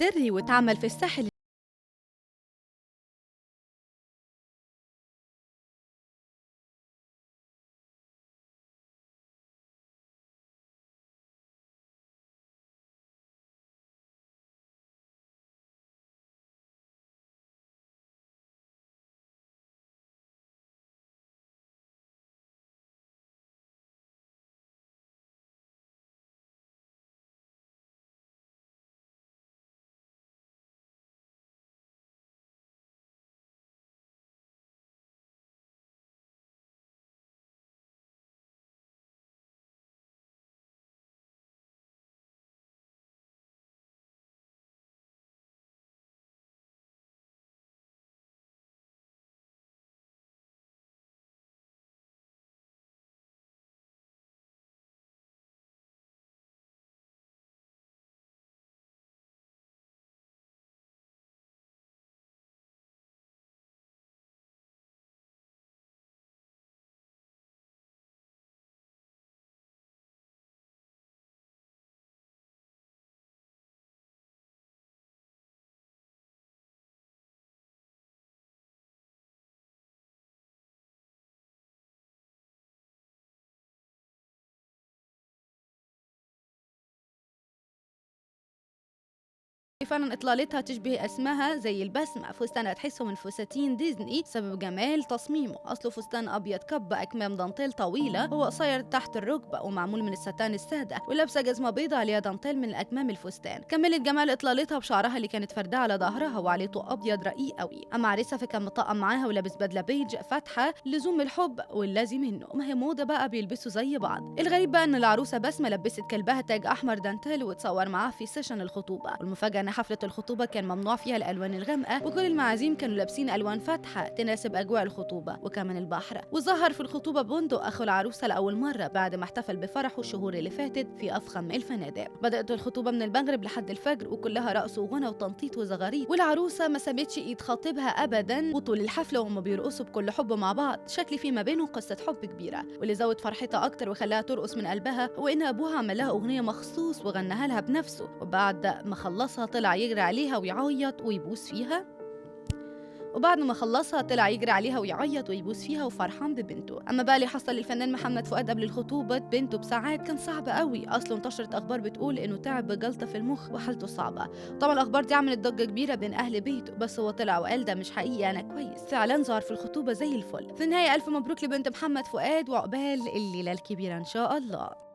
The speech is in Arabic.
سري وتعمل في الساحل. فعلا إطلالتها تشبه اسمها زي البسمة، فستان تحسه من فساتين ديزني سبب جمال تصميمه. أصله فستان أبيض كب أكمام دانتيل طويلة، هو قصير تحت الركبة ومعمول من الستان السادة، ولابسة جزمة بيضة عليها دانتيل من الأكمام الفستان. كملت جمال إطلالتها بشعرها اللي كانت فرداه على ظهرها وعليه طوق أبيض رقيق قوي. أما عريسها فكان مطقم معاها ولابس بدلة بيج فاتحة لزوم الحب والذي منه، ما هي موضة بقى بيلبسوا زي بعض. الغريب بقى إن العروسة بسمة لبست كلبها تاج أحمر دانتيل وتصور معاه في سيشن الخطوبة. والمفاجأة إن حفلة الخطوبة كان ممنوع فيها الألوان الغامقة، وكل المعازيم كانوا لابسين ألوان فاتحة تناسب أجواء الخطوبة وكمان البحر. وظهر في الخطوبة بندق أخو العروسة لأول مرة بعد ما احتفل بفرحه الشهور اللي فاتت في أفخم الفنادق. بدأت الخطوبة من المغرب لحد الفجر وكلها رقص وغنى وتنطيط وزغاريط، والعروسة ما سابتش إيد خطيبها أبدا، وطول الحفلة وهم بيرقصوا بكل حب مع بعض. شكل في ما بينهم قصة حب كبيرة، واللي زود فرحتها أكتر وخلاها ترقص من قلبها هو إن أبوها عمل لها أغنية مخصوص وغناها لها بنفسه، وبعد ما خلصها طلع يجري عليها ويعيط ويبوس فيها. وفرحان ببنته. اما بقى اللي حصل للفنان محمد فؤاد قبل الخطوبه بنته بساعات كان صعب قوي. اصلا انتشرت اخبار بتقول انه تعب بجلطه في المخ وحالته صعبه. طبعا الاخبار دي عملت ضجه كبيره بين اهل بيته، بس هو طلع وقال ده مش حقيقي، انا كويس. فعلا ظهر في الخطوبه زي الفل. في النهايه الف مبروك لبنت محمد فؤاد، وعقبال الليله الكبيره ان شاء الله.